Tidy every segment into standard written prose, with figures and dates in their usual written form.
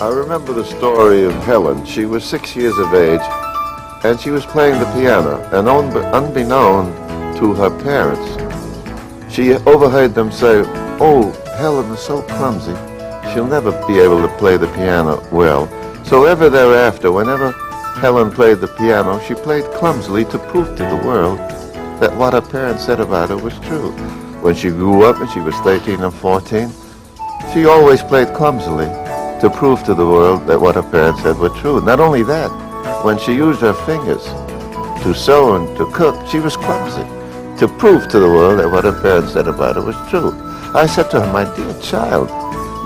I remember the story of Helen. She was 6 years of age, and she was playing the piano, and unbeknown to her parents, she overheard them say, "Oh, Helen is so clumsy. She'll never be able to play the piano well." So ever thereafter, whenever Helen played the piano, she played clumsily to prove to the world that what her parents said about her was true. When she grew up and she was 13 and 14, she always played clumsily to prove to the world that what her parents said were true. Not only that, when she used her fingers to sew and to cook, she was clumsy to prove to the world that what her parents said about her was true. I said to her, "My dear child,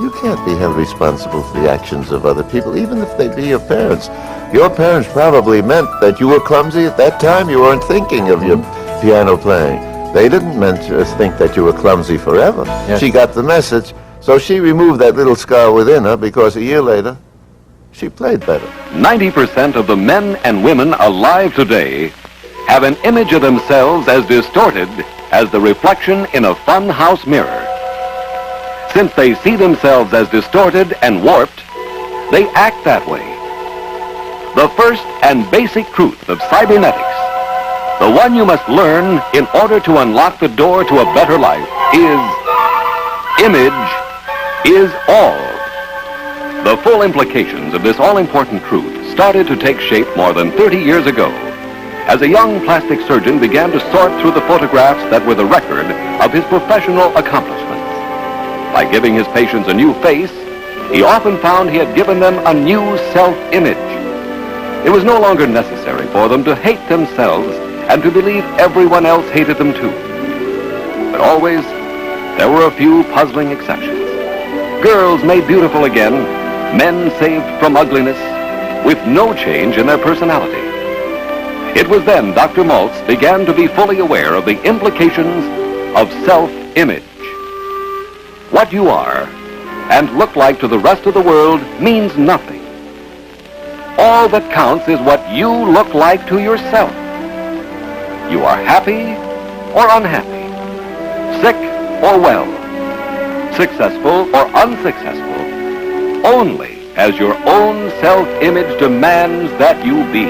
you can't be held responsible for the actions of other people, even if they be your parents. Your parents probably meant that you were clumsy at that time. You weren't thinking of your piano playing. They didn't meant to think that you were clumsy forever." Yes. She got the message, so she removed that little scar within her, because a year later, she played better. 90% of the men and women alive today have an image of themselves as distorted as the reflection in a fun house mirror. Since they see themselves as distorted and warped, they act that way. The first and basic truth of cybernetics, the one you must learn in order to unlock the door to a better life, is image is all. The full implications of this all-important truth started to take shape more than 30 years ago, as a young plastic surgeon began to sort through the photographs that were the record of his professional accomplishments. By giving his patients a new face, he often found he had given them a new self-image. It was no longer necessary for them to hate themselves and to believe everyone else hated them too. But always, there were a few puzzling exceptions. Girls made beautiful again, men saved from ugliness, with no change in their personality. It was then Dr. Maltz began to be fully aware of the implications of self-image. What you are and look like to the rest of the world means nothing. All that counts is what you look like to yourself. You are happy or unhappy, sick or well, successful or unsuccessful, only as your own self-image demands that you be.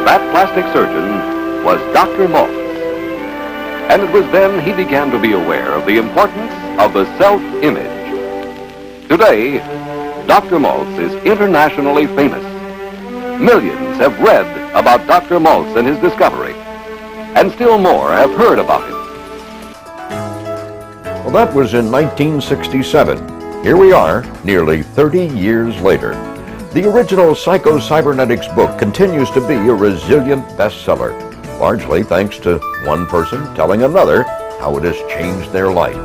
That plastic surgeon was Dr. Maltz. And it was then he began to be aware of the importance of the self-image. Today, Dr. Maltz is internationally famous. Millions have read about Dr. Maltz and his discovery, and still more have heard about him. Well, that was in 1967. Here we are, nearly 30 years later. The original Psycho-Cybernetics book continues to be a resilient bestseller, largely thanks to one person telling another how it has changed their life.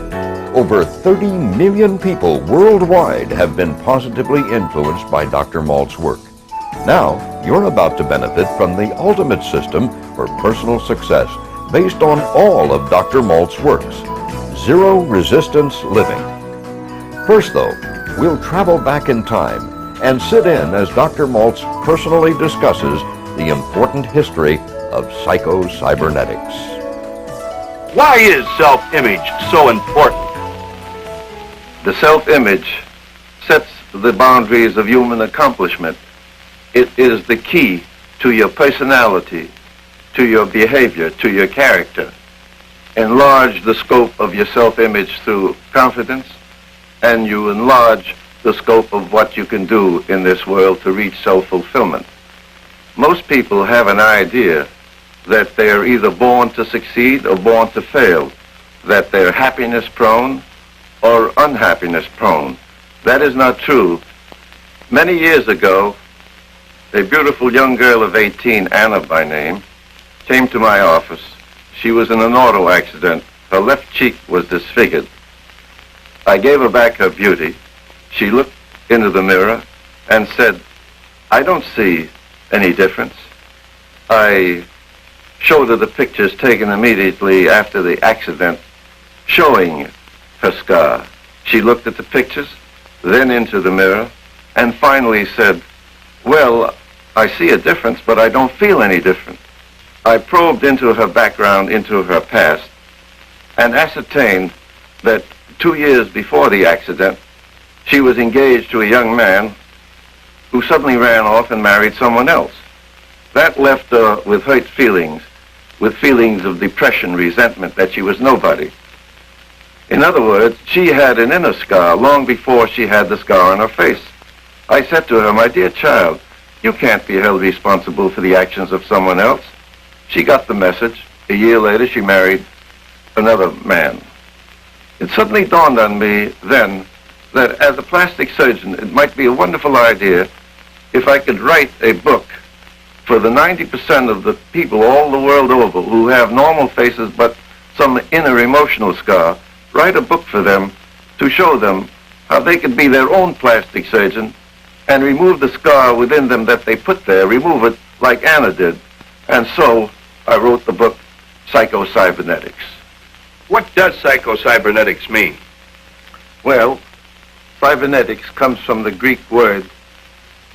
Over 30 million people worldwide have been positively influenced by Dr. Maltz's work. Now, you're about to benefit from the ultimate system for personal success based on all of Dr. Maltz's works, Zero Resistance Living. First, though, we'll travel back in time and sit in as Dr. Maltz personally discusses the important history of Psycho-Cybernetics. Why is self-image so important? The self-image sets the boundaries of human accomplishment. It is the key to your personality, to your behavior, to your character. Enlarge the scope of your self-image through confidence, and you enlarge the scope of what you can do in this world to reach self-fulfillment. Most people have an idea that they are either born to succeed or born to fail, that they're happiness prone or unhappiness prone. That is not true. Many years ago, a beautiful young girl of 18, Anna by name, came to my office. She was in an auto accident. Her left cheek was disfigured. I gave her back her beauty. She looked into the mirror and said, "I don't see any difference." I showed her the pictures taken immediately after the accident, showing her scar. She looked at the pictures, then into the mirror, and finally said, "Well, I see a difference, but I don't feel any different." I probed into her background, into her past, and ascertained that 2 years before the accident, she was engaged to a young man who suddenly ran off and married someone else. That left her with hurt feelings, with feelings of depression, resentment, that she was nobody. In other words, she had an inner scar long before she had the scar on her face. I said to her, "My dear child, you can't be held responsible for the actions of someone else." She got the message. A year later, she married another man. It suddenly dawned on me then that as a plastic surgeon, it might be a wonderful idea if I could write a book for the 90% of the people all the world over who have normal faces but some inner emotional scar, write a book for them to show them how they could be their own plastic surgeon and remove the scar within them that they put there, remove it like Anna did. And so I wrote the book Psycho-Cybernetics. What does Psycho-Cybernetics mean? Well, cybernetics comes from the Greek word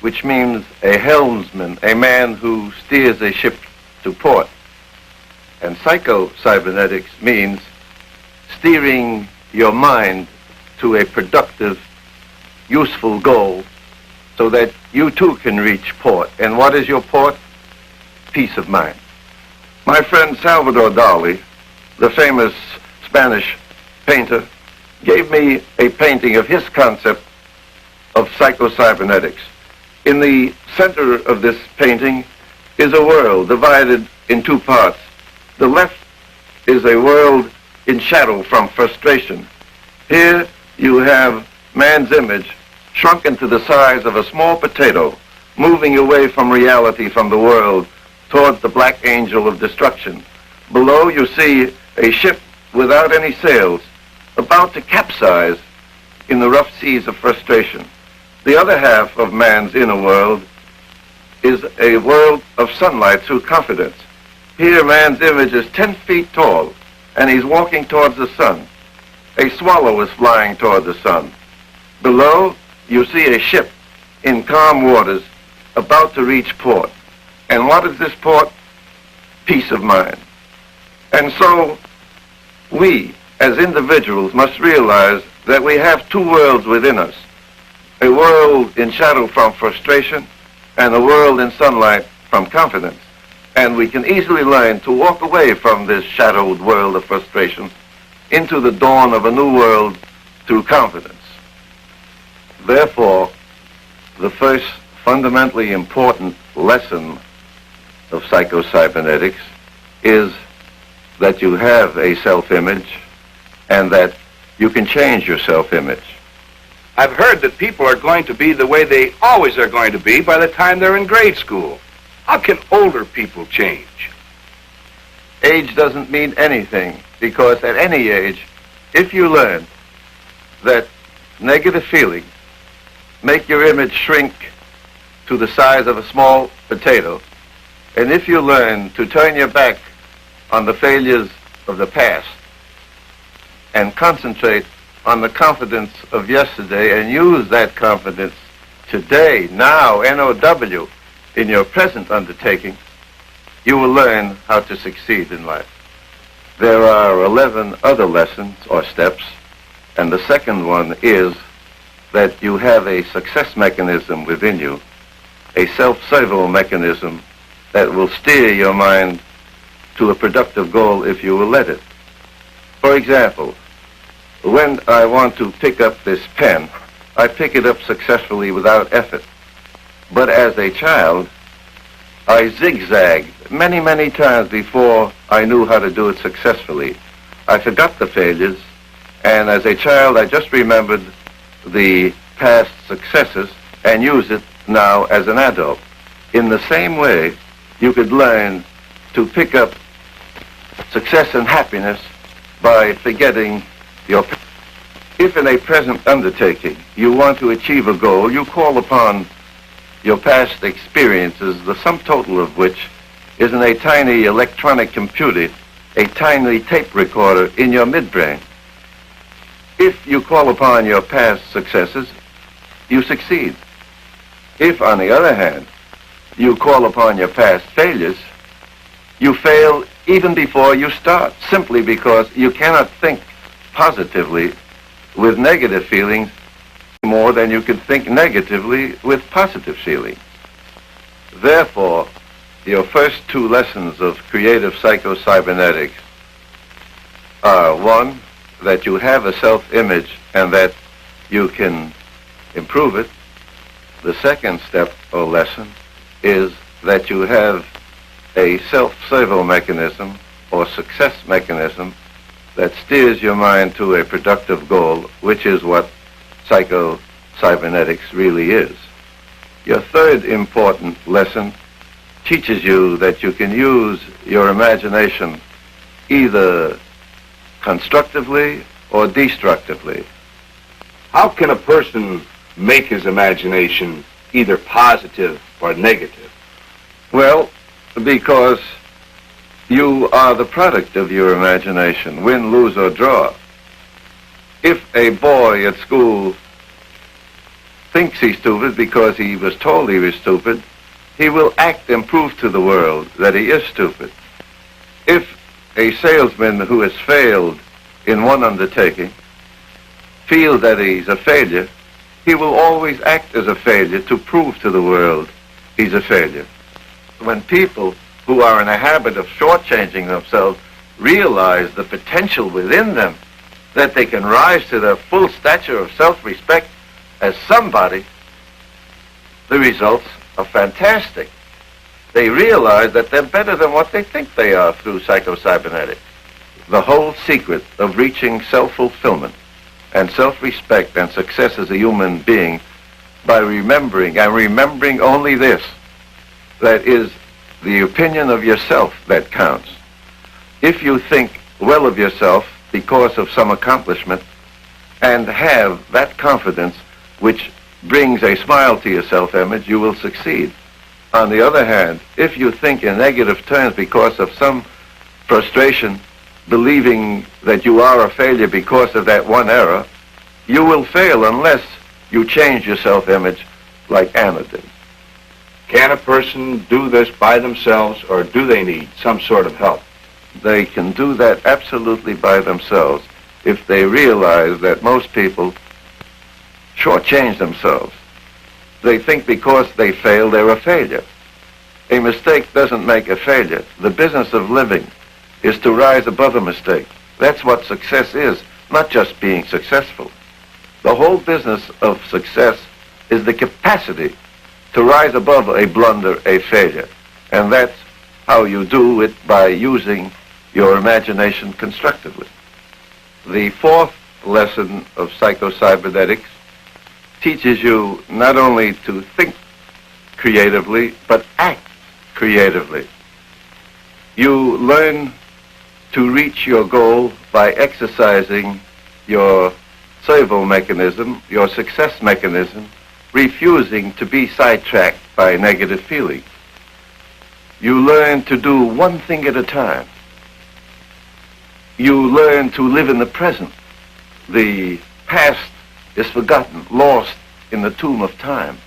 which means a helmsman, a man who steers a ship to port. And Psycho-Cybernetics means steering your mind to a productive, useful goal so that you too can reach port. And what is your port? Peace of mind. My friend Salvador Dali, the famous Spanish painter, gave me a painting of his concept of Psycho-Cybernetics. In the center of this painting is a world divided in two parts. The left is a world in shadow from frustration. Here you have man's image shrunk into the size of a small potato, moving away from reality, from the world, towards the black angel of destruction. Below you see a ship without any sails, about to capsize in the rough seas of frustration. The other half of man's inner world is a world of sunlight through confidence. Here man's image is 10 feet tall, and he's walking towards the sun. A swallow is flying toward the sun. Below, you see a ship in calm waters about to reach port. And what is this port? Peace of mind. And so we, as individuals, must realize that we have two worlds within us. A world in shadow from frustration and a world in sunlight from confidence. And we can easily learn to walk away from this shadowed world of frustration into the dawn of a new world through confidence. Therefore, the first fundamentally important lesson of Psycho-Cybernetics is that you have a self-image and that you can change your self-image. I've heard that people are going to be the way they always are going to be by the time they're in grade school. How can older people change? Age doesn't mean anything, because at any age, if you learn that negative feelings make your image shrink to the size of a small potato, and if you learn to turn your back on the failures of the past and concentrate on the confidence of yesterday and use that confidence today, now, N-O-W, in your present undertaking, you will learn how to succeed in life. There are 11 other lessons or steps, and the second one is that you have a success mechanism within you, a self-servo mechanism that will steer your mind to a productive goal if you will let it. For example, when I want to pick up this pen, I pick it up successfully without effort. But as a child, I zigzagged many, many times before I knew how to do it successfully. I forgot the failures, and as a child, I just remembered the past successes and use it now as an adult. In the same way, you could learn to pick up success and happiness by forgetting your past. If in a present undertaking you want to achieve a goal, you call upon your past experiences, the sum total of which is in a tiny electronic computer, a tiny tape recorder in your midbrain. If you call upon your past successes, you succeed. If, on the other hand, you call upon your past failures, you fail even before you start, simply because you cannot think positively with negative feelings more than you can think negatively with positive feelings. Therefore, your first two lessons of creative psycho-cybernetics are, one, that you have a self-image and that you can improve it. The second step or lesson is that you have a self-servo mechanism or success mechanism that steers your mind to a productive goal, which is what psycho-cybernetics really is. Your third important lesson teaches you that you can use your imagination either constructively or destructively. How can a person make his imagination either positive or negative? Well, because you are the product of your imagination, win, lose, or draw. If a boy at school thinks he's stupid because he was told he was stupid, he will act and prove to the world that he is stupid. If a salesman who has failed in one undertaking feels that he's a failure, he will always act as a failure to prove to the world he's a failure. When people who are in a habit of shortchanging themselves realize the potential within them, that they can rise to their full stature of self-respect as somebody, the results are fantastic. They realize that they're better than what they think they are through psycho-cybernetics. The whole secret of reaching self-fulfillment and self-respect and success as a human being by remembering, and remembering only this, that is the opinion of yourself that counts. If you think well of yourself because of some accomplishment and have that confidence which brings a smile to your self-image, you will succeed. On the other hand, if you think in negative terms because of some frustration, believing that you are a failure because of that one error, you will fail unless you change your self-image like Anna did. Can a person do this by themselves, or do they need some sort of help? They can do that absolutely by themselves if they realize that most people shortchange themselves. They think because they fail, they're a failure. A mistake doesn't make a failure. The business of living is to rise above a mistake. That's what success is, not just being successful. The whole business of success is the capacity to rise above a blunder, a failure. And that's how you do it, by using your imagination constructively. The fourth lesson of psycho-cybernetics teaches you not only to think creatively, but act creatively. You learn to reach your goal by exercising your servo mechanism, your success mechanism, refusing to be sidetracked by negative feelings. You learn to do one thing at a time. You learn to live in the present. The past is forgotten, lost in the tomb of time.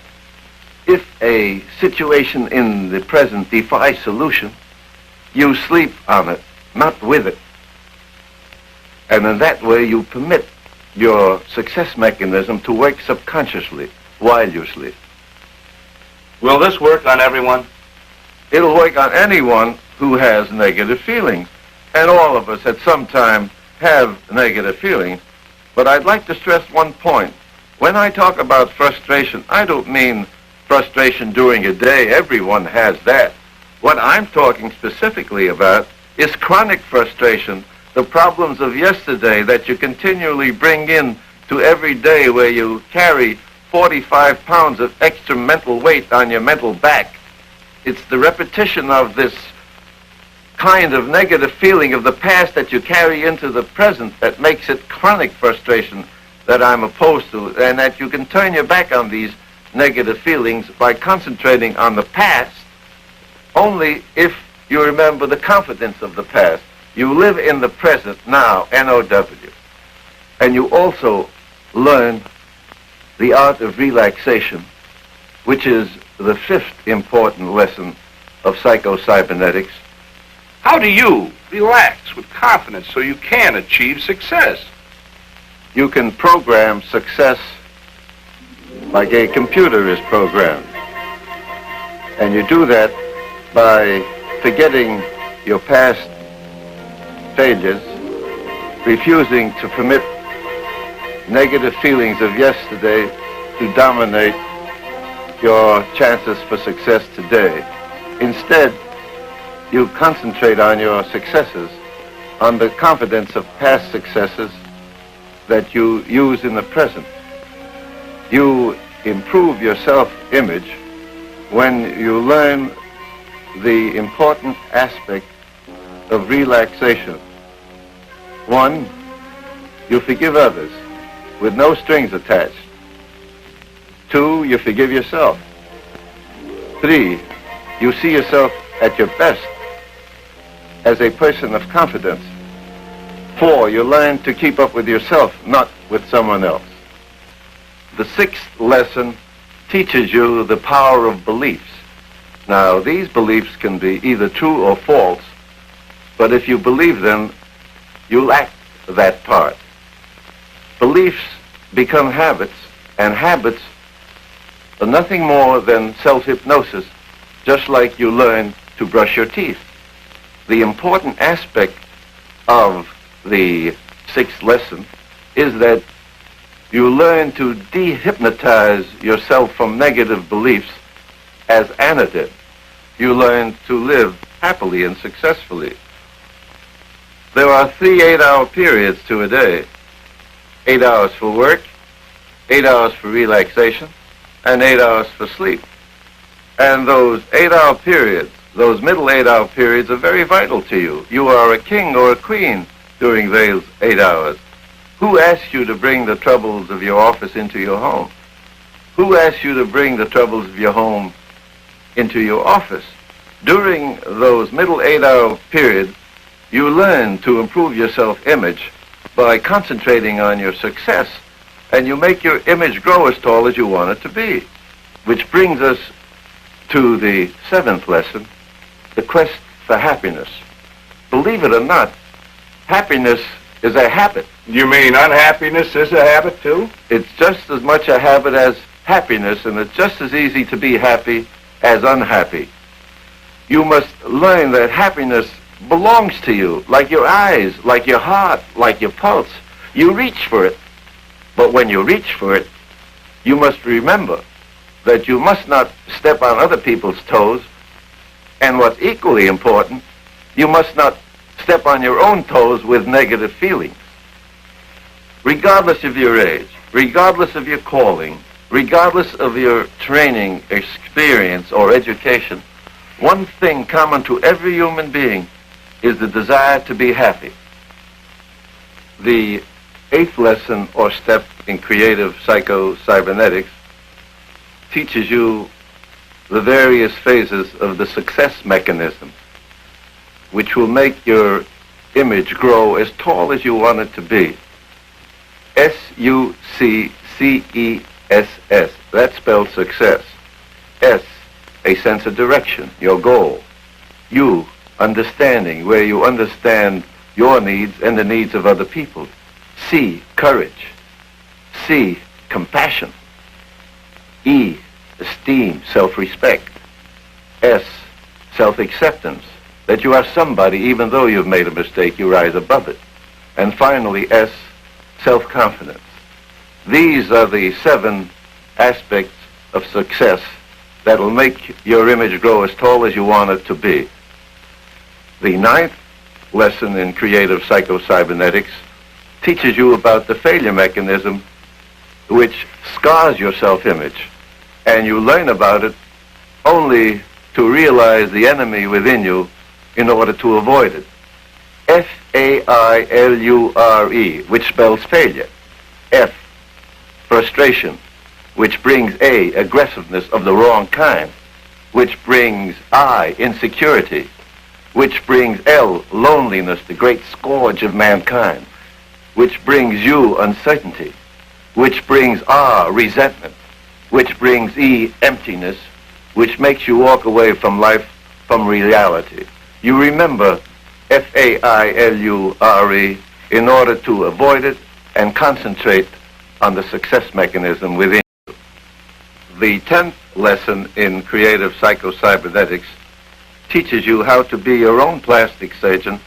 If a situation in the present defies solution, you sleep on it, not with it. And in that way you permit your success mechanism to work subconsciously while you sleep. Will this work on everyone? It'll work on anyone who has negative feelings. And all of us at some time have negative feelings. But I'd like to stress one point. When I talk about frustration, I don't mean frustration during a day. Everyone has that. What I'm talking specifically about is chronic frustration, the problems of yesterday that you continually bring in to every day, where you carry 45 pounds of extra mental weight on your mental back. It's the repetition of this kind of negative feeling of the past that you carry into the present that makes it chronic frustration that I'm opposed to, and that you can turn your back on these negative feelings by concentrating on the past only if you remember the confidence of the past. You live in the present now, N-O-W. And you also learn the art of relaxation, which is the fifth important lesson of psycho-cybernetics. How do you relax with confidence so you can achieve success? You can program success like a computer is programmed. And you do that by forgetting your past failures, refusing to permit negative feelings of yesterday to dominate your chances for success today. Instead, you concentrate on your successes, on the confidence of past successes that you use in the present. You improve your self-image when you learn the important aspect of relaxation. One, you forgive others with no strings attached. Two, you forgive yourself. Three, you see yourself at your best as a person of confidence. Four, you learn to keep up with yourself, not with someone else. The sixth lesson teaches you the power of beliefs. Now, these beliefs can be either true or false, but if you believe them, you'll act that part. Beliefs become habits, and habits are nothing more than self-hypnosis, just like you learn to brush your teeth. The important aspect of the sixth lesson is that you learn to dehypnotize yourself from negative beliefs as Anna did. You learn to live happily and successfully. There are 3 8-hour periods to a day. 8 hours for work, 8 hours for relaxation, and 8 hours for sleep. And those 8-hour periods, those middle 8-hour periods, are very vital to you. You are a king or a queen during those 8 hours. Who asked you to bring the troubles of your office into your home? Who asked you to bring the troubles of your home into your office? During those middle 8-hour periods, you learn to improve your self-image by concentrating on your success, and you make your image grow as tall as you want it to be. Which brings us to the 7th lesson, the quest for happiness. Believe it or not, happiness is a habit. You mean unhappiness is a habit, too? It's just as much a habit as happiness, and it's just as easy to be happy as unhappy. You must learn that happiness belongs to you, like your eyes, like your heart, like your pulse. You reach for it. But when you reach for it, you must remember that you must not step on other people's toes, and what's equally important, you must not step on your own toes with negative feelings. Regardless of your age, regardless of your calling, regardless of your training, experience, or education, one thing common to every human being is the desire to be happy. The 8th lesson or step in creative psycho-cybernetics teaches you the various phases of the success mechanism, which will make your image grow as tall as you want it to be. S-U-C-C-E-S-S. That spells success. S, a sense of direction, your goal. U, understanding, where you understand your needs and the needs of other people. C, courage. C, compassion. E, esteem, self-respect. S, self-acceptance, that you are somebody even though you've made a mistake, you rise above it. And finally, S, self-confidence. These are the 7 aspects of success that will make your image grow as tall as you want it to be. The 9th lesson in creative psycho-cybernetics teaches you about the failure mechanism which scars your self-image, and you learn about it only to realize the enemy within you in order to avoid it. F-A-I-L-U-R-E, which spells failure. F, frustration, which brings A, aggressiveness of the wrong kind, which brings I, insecurity, which brings L, loneliness, the great scourge of mankind, which brings U, uncertainty, which brings R, resentment, which brings E, emptiness, which makes you walk away from life, from reality. You remember F-A-I-L-U-R-E in order to avoid it and concentrate on the success mechanism within you. The 10th lesson in creative psycho-cybernetics teaches you how to be your own plastic surgeon,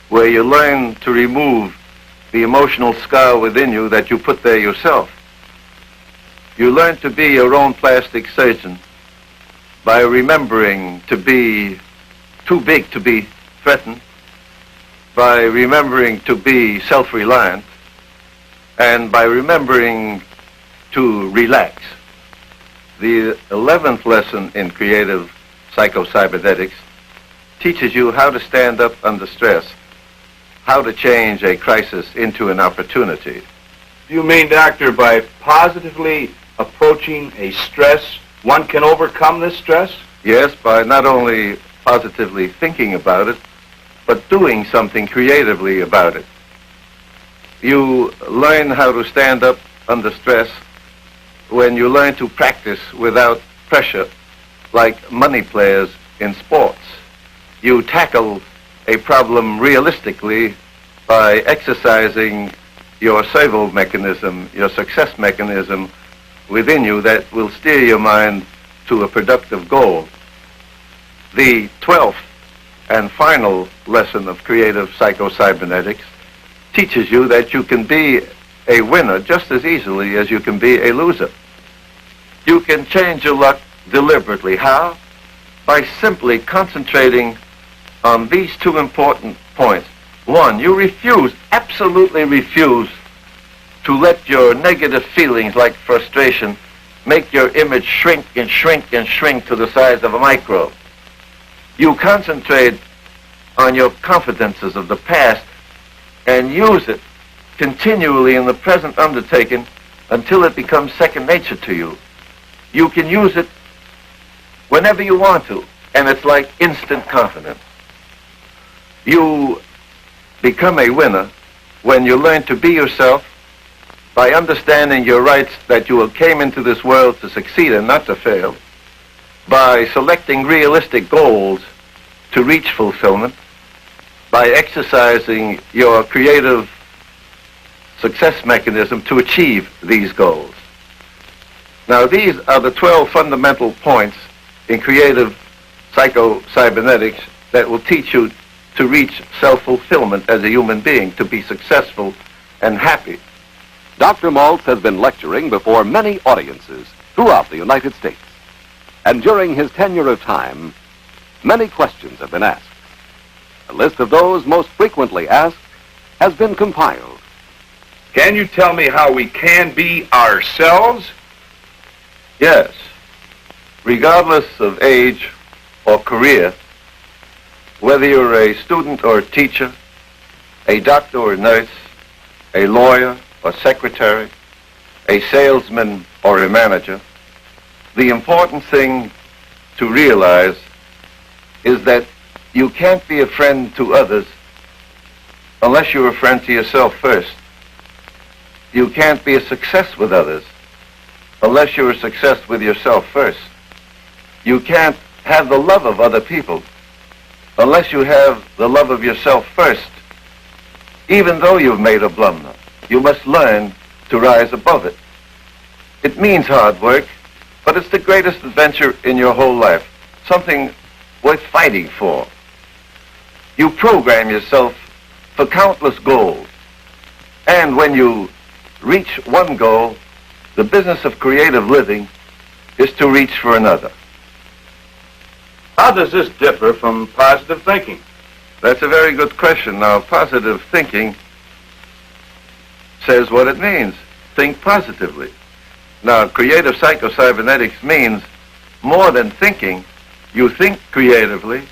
where you learn to remove the emotional scar within you that you put there yourself. You learn to be your own plastic surgeon by remembering to be too big to be threatened, by remembering to be self-reliant, and by remembering to relax. The 11th lesson in creative psycho-cybernetics teaches you how to stand up under stress, how to change a crisis into an opportunity. You mean, Doctor, by positively approaching a stress, one can overcome this stress? Yes, by not only positively thinking about it, but doing something creatively about it. You learn how to stand up under stress when you learn to practice without pressure, like money players in sports. You tackle a problem realistically by exercising your servo mechanism, your success mechanism within you that will steer your mind to a productive goal. The 12th and final lesson of creative psycho-cybernetics teaches you that you can be a winner just as easily as you can be a loser. You can change your luck deliberately. How? By simply concentrating on these two important points. One, you refuse, absolutely refuse, to let your negative feelings like frustration make your image shrink and shrink and shrink to the size of a microbe. You concentrate on your confidences of the past and use it continually in the present undertaking until it becomes second nature to you. You can use it whenever you want to, and it's like instant confidence. You become a winner when you learn to be yourself by understanding your rights, that you came into this world to succeed and not to fail, by selecting realistic goals to reach fulfillment, by exercising your creative success mechanism to achieve these goals. Now, these are the 12 fundamental points in creative psycho-cybernetics that will teach you to reach self-fulfillment as a human being, to be successful and happy. Dr. Maltz has been lecturing before many audiences throughout the United States. And during his tenure of time, many questions have been asked. A list of those most frequently asked has been compiled. Can you tell me how we can be ourselves? Yes. Regardless of age or career, whether you're a student or a teacher, a doctor or nurse, a lawyer or secretary, a salesman or a manager, the important thing to realize is that you can't be a friend to others unless you're a friend to yourself first. You can't be a success with others unless you're a success with yourself first. You can't have the love of other people unless you have the love of yourself first. Even though you've made a blunder, you must learn to rise above it. It means hard work, but it's the greatest adventure in your whole life, something worth fighting for. You program yourself for countless goals, and when you reach one goal, the business of creative living is to reach for another. How does this differ from positive thinking? That's a very good question. Now, positive thinking says what it means. Think positively. Now, creative psycho-cybernetics means more than thinking. You think creatively,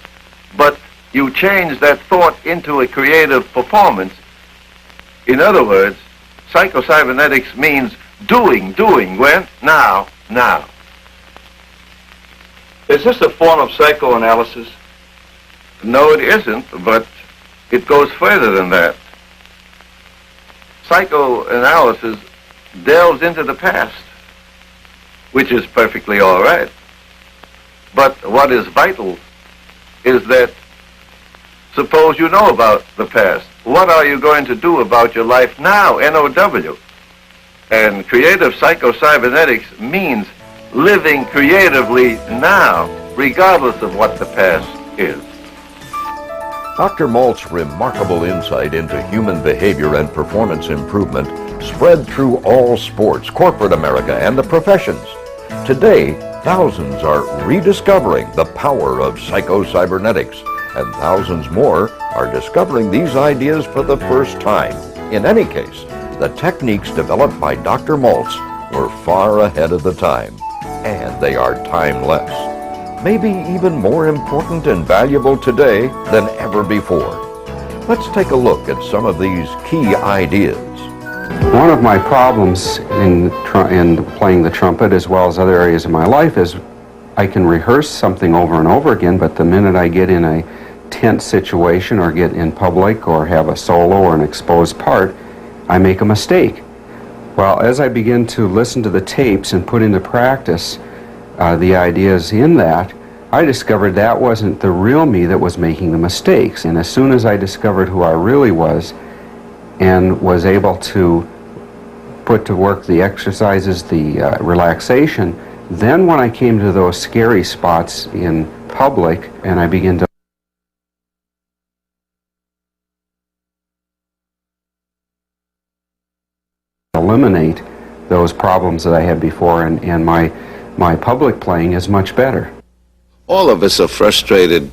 but you change that thought into a creative performance. In other words, psycho-cybernetics means doing. When? Now. Is this a form of psychoanalysis? No, it isn't, but it goes further than that. Psychoanalysis delves into the past, which is perfectly all right. But what is vital is that suppose you know about the past. What are you going to do about your life now, N-O-W? And creative psycho-cybernetics means living creatively now, regardless of what the past is. Dr. Maltz's remarkable insight into human behavior and performance improvement spread through all sports, corporate America, and the professions. Today, thousands are rediscovering the power of psycho-cybernetics, and thousands more are discovering these ideas for the first time. In any case, the techniques developed by Dr. Maltz were far ahead of the time, and they are timeless. Maybe even more important and valuable today than ever before. Let's take a look at some of these key ideas. One of my problems in playing the trumpet, as well as other areas of my life, is I can rehearse something over and over again, but the minute I get in a tense situation or get in public or have a solo or an exposed part, I make a mistake. Well, as I begin to listen to the tapes and put into practice the ideas in that, I discovered that wasn't the real me that was making the mistakes. And as soon as I discovered who I really was and was able to put to work the exercises, the relaxation, then when I came to those scary spots in public and I began to eliminate those problems that I had before, and my public playing is much better. All of us are frustrated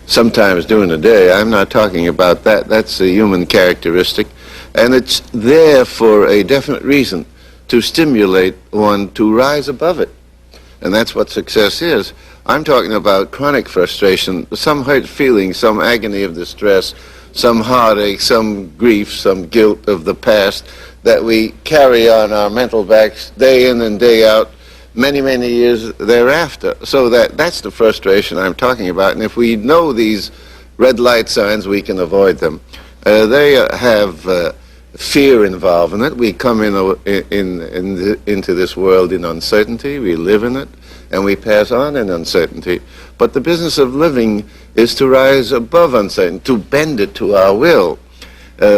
sometimes during the day. I'm not talking about that. That's a human characteristic. And it's there for a definite reason, to stimulate one to rise above it. And that's what success is. I'm talking about chronic frustration, some hurt feeling, some agony of distress, some heartache, some grief, some guilt of the past that we carry on our mental backs day in and day out, many, many years thereafter. So that's the frustration I'm talking about. And if we know these red light signs, we can avoid them. They have fear involved in it. We come into this world in uncertainty. We live in it, and we pass on in uncertainty. But the business of living is to rise above uncertainty, to bend it to our will.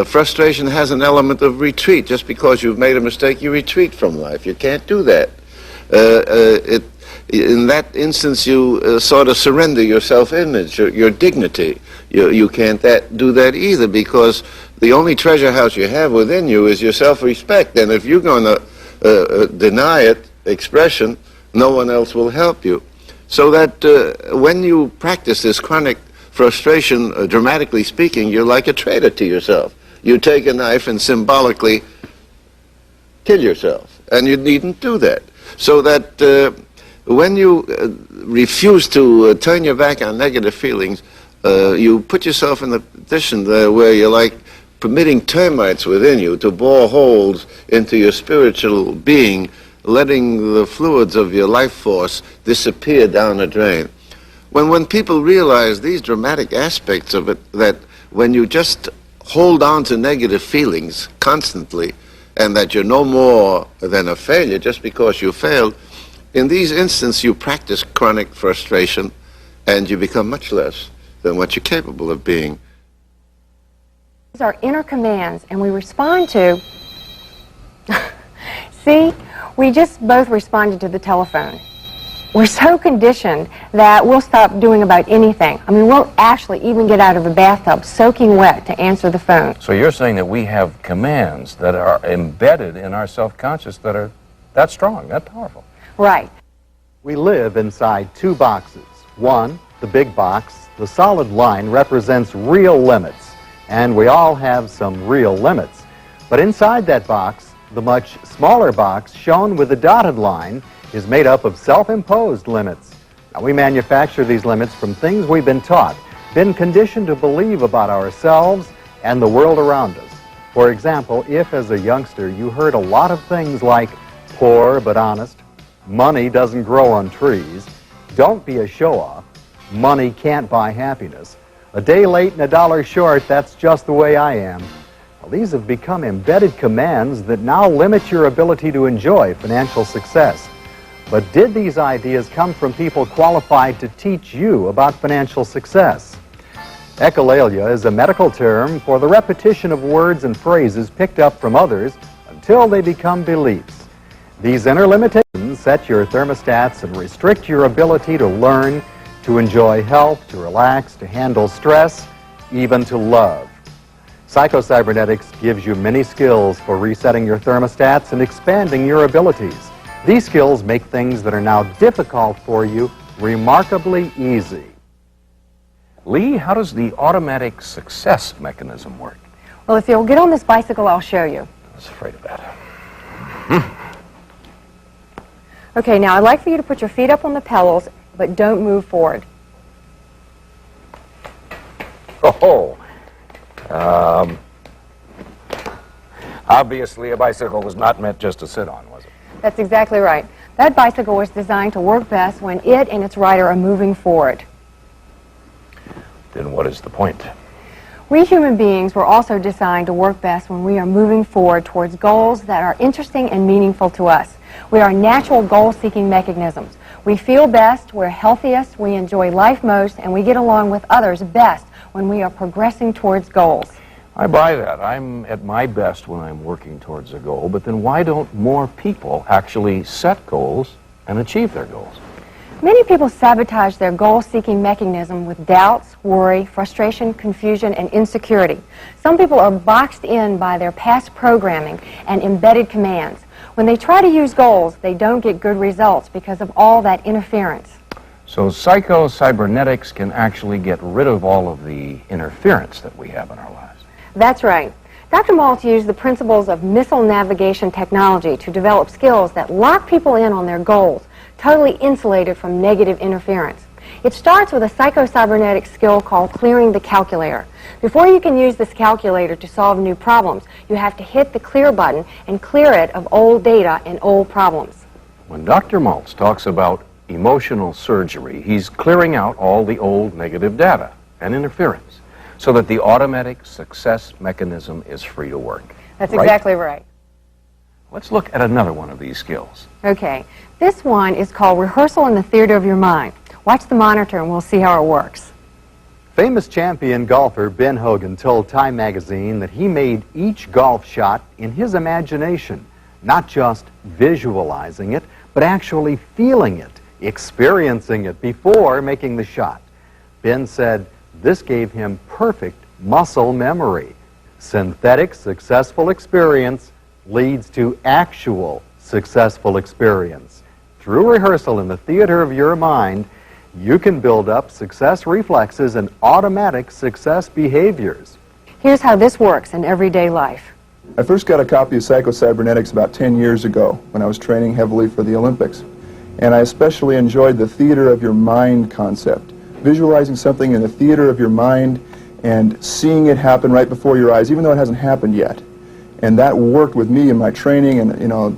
Frustration has an element of retreat. Just because you've made a mistake, you retreat from life. You can't do that. In that instance, you sort of surrender your self-image, your dignity. You can't do that either, because the only treasure house you have within you is your self-respect. And if you're going to deny it expression, no one else will help you. So that when you practice this chronic frustration, dramatically speaking, you're like a traitor to yourself. You take a knife and symbolically kill yourself, and you needn't do that. So that when you refuse to turn your back on negative feelings, you put yourself in a position where you're like permitting termites within you to bore holes into your spiritual being, letting the fluids of your life force disappear down the drain. When people realize these dramatic aspects of it, that when you just hold on to negative feelings constantly, and that you're no more than a failure just because you failed, in these instances you practice chronic frustration and you become much less than what you're capable of being. These are inner commands, and we respond to... See, we just both responded to the telephone. We're so conditioned that we'll stop doing about anything. I mean, we'll actually even get out of the bathtub soaking wet to answer the phone. So you're saying that we have commands that are embedded in our self-conscious that are that strong, that powerful. Right. We live inside two boxes. One, the big box, the solid line represents real limits, and we all have some real limits. But inside that box, the much smaller box shown with the dotted line is made up of self-imposed limits. Now, we manufacture these limits from things we've been taught, been conditioned to believe about ourselves and the world around us. For example, if as a youngster you heard a lot of things like poor but honest, money doesn't grow on trees, don't be a show-off, money can't buy happiness, a day late and a dollar short, that's just the way I am. Well, these have become embedded commands that now limit your ability to enjoy financial success. But did these ideas come from people qualified to teach you about financial success? Echolalia is a medical term for the repetition of words and phrases picked up from others until they become beliefs. These inner limitations reset your thermostats and restrict your ability to learn, to enjoy health, to relax, to handle stress, even to love. Psycho-Cybernetics gives you many skills for resetting your thermostats and expanding your abilities. These skills make things that are now difficult for you remarkably easy. Lee, how does the automatic success mechanism work? Well, if you'll get on this bicycle, I'll show you. I was afraid of that. Okay, now I'd like for you to put your feet up on the pedals, but don't move forward. Oh, obviously a bicycle was not meant just to sit on, was it? That's exactly right. That bicycle was designed to work best when it and its rider are moving forward. Then what is the point? We human beings were also designed to work best when we are moving forward towards goals that are interesting and meaningful to us. We are natural goal-seeking mechanisms. We feel best, we're healthiest, we enjoy life most, and we get along with others best when we are progressing towards goals. I buy that. I'm at my best when I'm working towards a goal, but then why don't more people actually set goals and achieve their goals? Many people sabotage their goal-seeking mechanism with doubts, worry, frustration, confusion, and insecurity. Some people are boxed in by their past programming and embedded commands. When they try to use goals, they don't get good results because of all that interference. So Psycho-Cybernetics can actually get rid of all of the interference that we have in our lives. That's right. Dr. Maltz used the principles of missile navigation technology to develop skills that lock people in on their goals, totally insulated from negative interference. It starts with a psycho-cybernetic skill called clearing the calculator. Before you can use this calculator to solve new problems, you have to hit the clear button and clear it of old data and old problems. When Dr. Maltz talks about emotional surgery, he's clearing out all the old negative data and interference so that the automatic success mechanism is free to work. That's exactly right. Let's look at another one of these skills. Okay, this one is called rehearsal in the theater of your mind. Watch the monitor and we'll see how it works. Famous champion golfer Ben Hogan told Time magazine that he made each golf shot in his imagination, not just visualizing it, but actually feeling it, experiencing it before making the shot. Ben said this gave him perfect muscle memory. Synthetic successful experience leads to actual successful experience. Through rehearsal in the theater of your mind, you can build up success reflexes and automatic success behaviors. Here's how this works in everyday life. I first got a copy of Psycho-Cybernetics about 10 years ago when I was training heavily for the Olympics. And I especially enjoyed the theater of your mind concept. Visualizing something in the theater of your mind and seeing it happen right before your eyes, even though it hasn't happened yet. And that worked with me in my training, and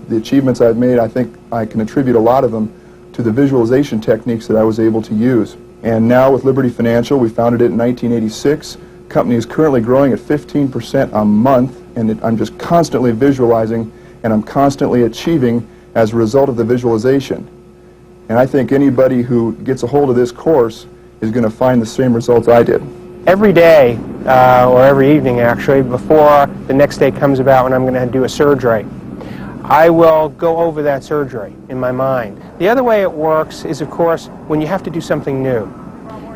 the achievements I've made, I think I can attribute a lot of them to the visualization techniques that I was able to use. And now with Liberty Financial, we founded it in 1986. The company is currently growing at 15% a month, and I'm just constantly visualizing, and I'm constantly achieving as a result of the visualization. And I think anybody who gets a hold of this course is going to find the same results I did. Every day, or every evening actually, before the next day comes about when I'm going to do a surgery, I will go over that surgery in my mind. The other way it works is, of course, when you have to do something new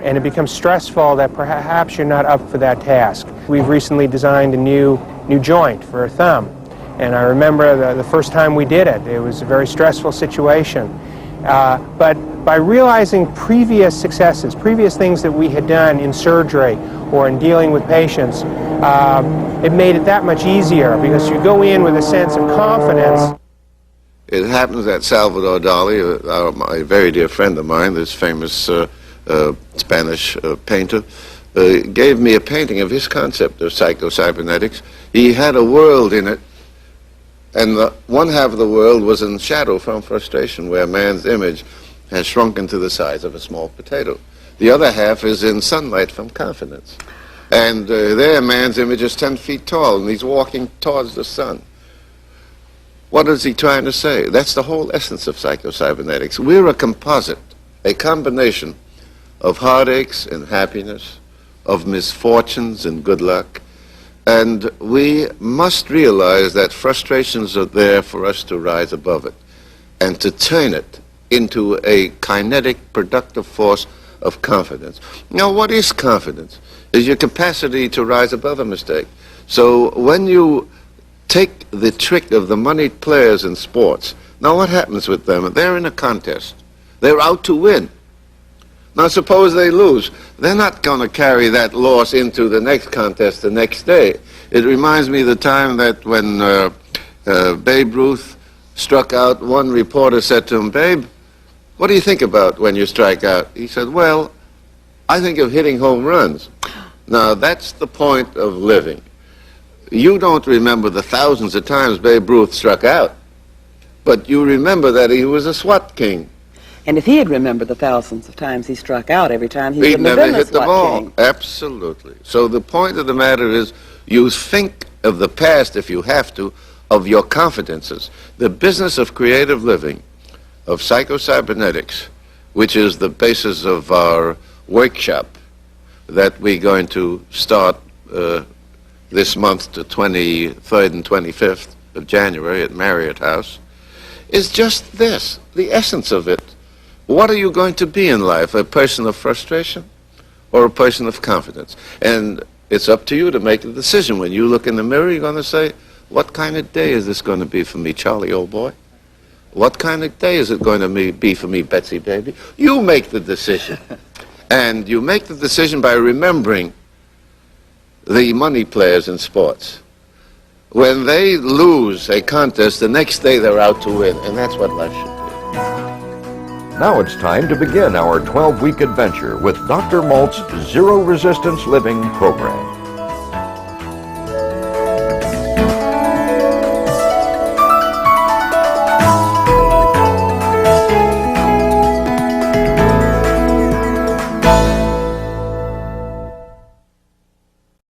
and it becomes stressful that perhaps you're not up for that task. We've recently designed a new joint for a thumb, and I remember the first time we did it. It was a very stressful situation. But by realizing previous successes, previous things that we had done in surgery or in dealing with patients, it made it that much easier because you go in with a sense of confidence. It happens that Salvador Dali, a very dear friend of mine, this famous Spanish painter, gave me a painting of his concept of psycho-cybernetics. He had a world in it, and one half of the world was in shadow from frustration, where man's image has shrunken to the size of a small potato. The other half is in sunlight from confidence. And there man's image is 10 feet tall, and he's walking towards the sun. What is he trying to say? That's the whole essence of psycho-cybernetics. We're a composite, a combination of heartaches and happiness, of misfortunes and good luck. And we must realize that frustrations are there for us to rise above it. and to turn it into a kinetic, productive force of confidence. Now, what is confidence? Is your capacity to rise above a mistake. So when you take the trick of the moneyed players in sports, now what happens with them? They're in a contest. They're out to win. Now suppose they lose. They're not going to carry that loss into the next contest the next day. It reminds me of the time that when Babe Ruth struck out, one reporter said to him, "Babe, what do you think about when you strike out?" He said, "Well, I think of hitting home runs." Now that's the point of living. You don't remember the thousands of times Babe Ruth struck out, but you remember that he was a SWAT king. And if he had remembered the thousands of times he struck out every time, he He'd wouldn't have never been hit the the SWAT ball. king. Absolutely. So the point of the matter is, you think of the past, if you have to, of your confidences. The business of creative living, of Psycho-Cybernetics, which is the basis of our workshop that we're going to start this month, the 23rd and 25th of January at Marriott House, is just this, the essence of it. What are you going to be in life, a person of frustration or a person of confidence? And it's up to you to make a decision. When you look in the mirror, you're going to say, what kind of day is this going to be for me, Charlie, old boy? What kind of day is it going to be for me, Betsy, baby? You make the decision. And you make the decision by remembering the money players in sports. When they lose a contest, the next day they're out to win. And that's what life should be. Now it's time to begin our 12-week adventure with Dr. Maltz's Zero Resistance Living program.